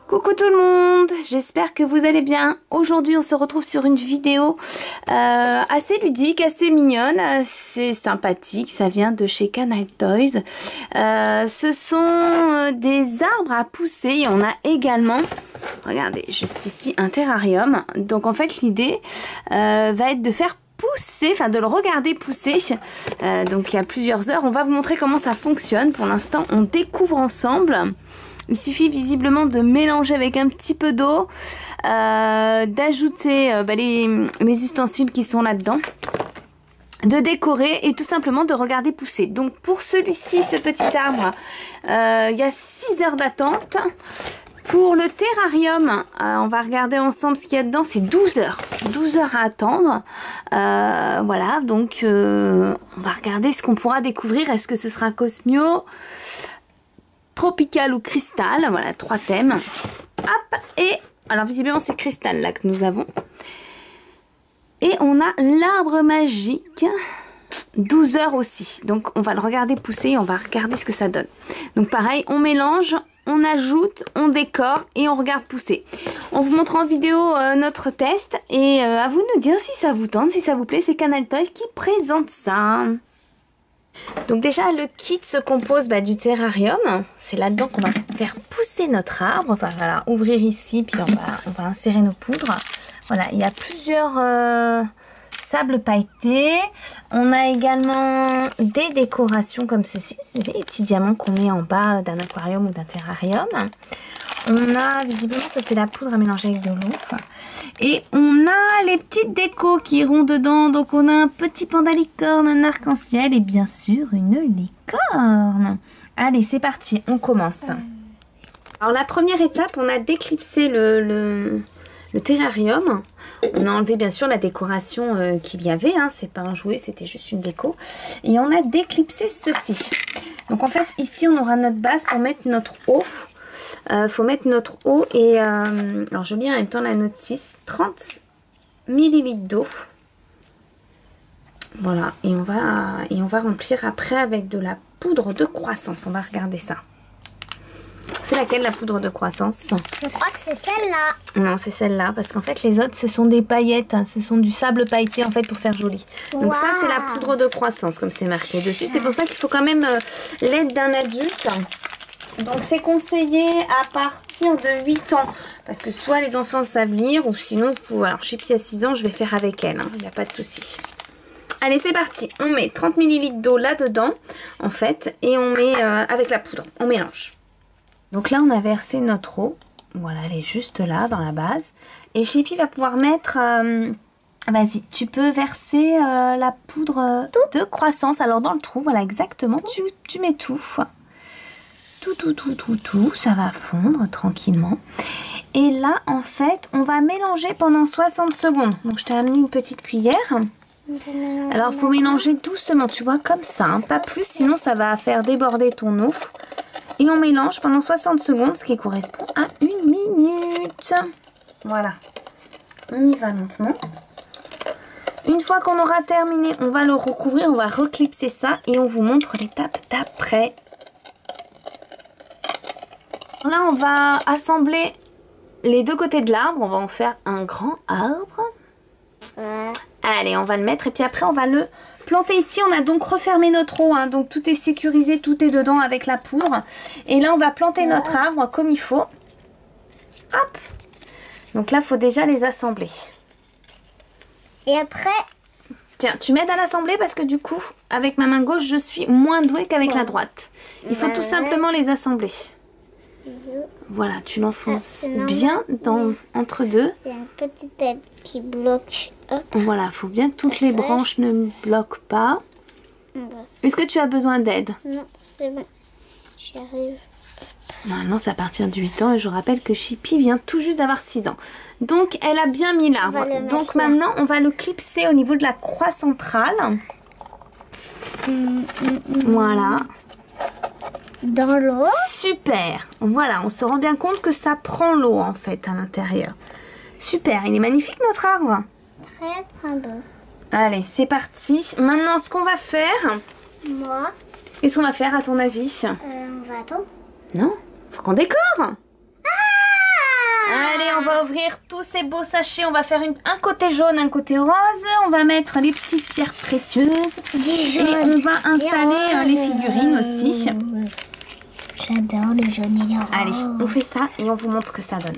Coucou tout le monde, j'espère que vous allez bien. Aujourd'hui on se retrouve sur une vidéo assez ludique, assez mignonne, c'est sympathique, ça vient de chez Canal Toys. Ce sont des arbres à pousser et on a également, regardez juste ici, un terrarium. Donc en fait l'idée va être de faire pousser, enfin de le regarder pousser. Donc il y a plusieurs heures, on va vous montrer comment ça fonctionne. Pour l'instant on découvre ensemble. Il suffit visiblement de mélanger avec un petit peu d'eau, d'ajouter les ustensiles qui sont là-dedans, de décorer et tout simplement de regarder pousser. Donc pour celui-ci, ce petit arbre, il y a 6 heures d'attente. Pour le terrarium, on va regarder ensemble ce qu'il y a dedans, c'est 12 heures. 12 heures à attendre. Voilà, donc on va regarder ce qu'on pourra découvrir. Est-ce que ce sera Cosmio, tropical ou cristal? Voilà, 3 thèmes. Hop, et alors visiblement c'est cristal là que nous avons. Et on a l'arbre magique, 12 heures aussi. Donc on va le regarder pousser et on va regarder ce que ça donne. Donc pareil, on mélange, on ajoute, on décore et on regarde pousser. On vous montre en vidéo notre test et à vous de nous dire si ça vous tente, si ça vous plaît. C'est Canal Toys qui présente ça. Donc déjà le kit se compose du terrarium, c'est là-dedans qu'on va faire pousser notre arbre, enfin voilà, ouvrir ici puis on va insérer nos poudres. Voilà, il y a plusieurs sables pailletés, on a également des décorations comme ceci, c'est des petits diamants qu'on met en bas d'un aquarium ou d'un terrarium. On a visiblement, ça c'est la poudre à mélanger avec de l'eau. Et on a les petites décos qui iront dedans. Donc on a un petit panda licorne, un arc-en-ciel et bien sûr une licorne. Allez, c'est parti, on commence. Alors la première étape, on a déclipsé le terrarium. On a enlevé bien sûr la décoration qu'il y avait. C'est pas un jouet, c'était juste une déco. Et on a déclipsé ceci. Donc en fait, ici on aura notre base pour mettre notre eau. Faut mettre notre eau et alors je lis en même temps la notice, 30 ml d'eau. Voilà, et on va remplir après avec de la poudre de croissance. On va regarder ça. C'est laquelle la poudre de croissance? Je crois que c'est celle-là. Non, c'est celle-là parce qu'en fait les autres ce sont des paillettes, ce sont du sable pailleté en fait pour faire joli. Donc ça c'est la poudre de croissance comme c'est marqué dessus. C'est pour ça qu'il faut quand même l'aide d'un adulte. Donc c'est conseillé à partir de 8 ans. Parce que soit les enfants savent lire ou sinon vous pouvez... Alors Chippy à 6 ans, je vais faire avec elle. Il n'y a pas de souci. Allez, c'est parti. On met 30 ml d'eau là-dedans, en fait. Et on met avec la poudre. On mélange. Donc là, on a versé notre eau. Voilà, elle est juste là, dans la base. Et Chippy va pouvoir mettre... Vas-y, tu peux verser la poudre de croissance. Alors dans le trou, voilà, exactement. Tu mets tout. Tout, ça va fondre tranquillement. Et là, en fait, on va mélanger pendant 60 secondes. Donc, je t'ai amené une petite cuillère. Alors, il faut mélanger doucement, tu vois, comme ça, pas plus, sinon ça va faire déborder ton eau. Et on mélange pendant 60 secondes, ce qui correspond à 1 minute. Voilà. On y va lentement. Une fois qu'on aura terminé, on va le recouvrir, on va reclipser ça et on vous montre l'étape d'après. Là, on va assembler les deux côtés de l'arbre. On va en faire un grand arbre. Allez, on va le mettre. Et puis après, on va le planter ici. On a donc refermé notre eau. Donc, tout est sécurisé. Tout est dedans avec la poudre. Et là, on va planter notre arbre comme il faut. Hop. Donc là, il faut déjà les assembler. Et après... Tiens, tu m'aides à l'assembler parce que du coup, avec ma main gauche, je suis moins douée qu'avec la droite. Il faut tout simplement les assembler. Voilà, tu l'enfonces bien entre deux. Il y a une petite aide qui bloque. Hop. Voilà, il faut bien que toutes les branches ne bloquent pas. Est-ce que tu as besoin d'aide? Non, c'est bon. J'y arrive. Normalement, c'est à partir de 8 ans. Et je rappelle que Chippy vient tout juste d'avoir 6 ans. Donc, elle a bien mis l'arbre. Donc, maintenant, on va le clipser au niveau de la croix centrale. Voilà. Dans l'eau. Super. Voilà, on se rend bien compte que ça prend l'eau en fait à l'intérieur. Super, il est magnifique notre arbre. Très beau. Allez, c'est parti. Maintenant, ce qu'on va faire... Moi. Qu'est-ce qu'on va faire à ton avis? On va attendre. Non, faut qu'on décore. Allez, on va ouvrir tous ces beaux sachets. On va faire un côté jaune, un côté rose. On va mettre les petites pierres précieuses. Et on va installer les figurines aussi. J'adore le jaune et le rose. Allez, on fait ça et on vous montre ce que ça donne.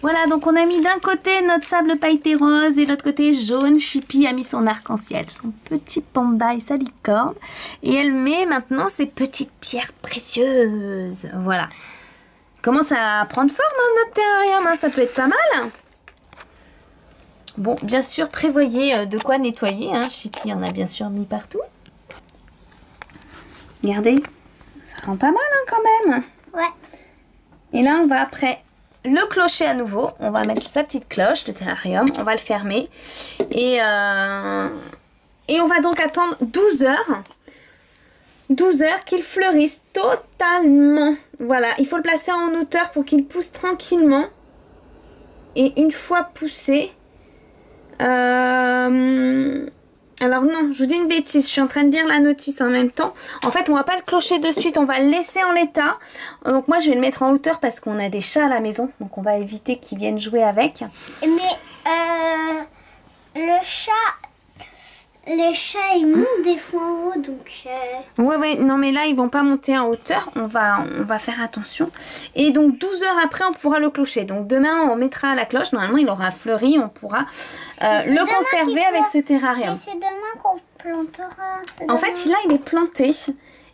Voilà, donc on a mis d'un côté notre sable pailleté rose et de l'autre côté jaune. Chippy a mis son arc-en-ciel, son petit panda et sa licorne. Et elle met maintenant ses petites pierres précieuses. Voilà. Commence à prendre forme notre terrarium, hein, ça peut être pas mal. Bon, bien sûr, prévoyez de quoi nettoyer. Hein. Chippy en a bien sûr mis partout. Regardez, ça rend pas mal hein, quand même. Ouais. Et là, on va après le clocher à nouveau. On va mettre sa petite cloche de terrarium. On va le fermer. Et on va donc attendre 12 heures. 12 heures qu'il fleurisse totalement. Voilà, il faut le placer en hauteur pour qu'il pousse tranquillement. Et une fois poussé... Alors non, je vous dis une bêtise, je suis en train de lire la notice en même temps. En fait, on va pas le clocher de suite, on va le laisser en l'état. Donc moi, je vais le mettre en hauteur parce qu'on a des chats à la maison. Donc on va éviter qu'ils viennent jouer avec. Mais les chats, ils montent des fois en haut, donc... Ouais, non mais là, ils vont pas monter en hauteur. On va faire attention. Et donc 12 heures après, on pourra le clocher. Donc demain, on mettra la cloche. Normalement, il aura fleuri. On pourra le conserver avec ce terrarium. Mais c'est demain qu'on plantera. En fait, là, il est planté.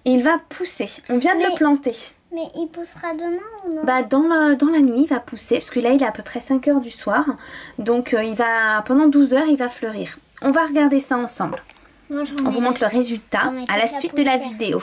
Et il va pousser. On vient de le planter. Mais il poussera demain ou non? Bah dans la nuit, il va pousser. Parce que là, il est à peu près 5 heures du soir. Donc, pendant 12 heures, il va fleurir. On va regarder ça ensemble. Moi, on vous montre le résultat à la suite de la vidéo.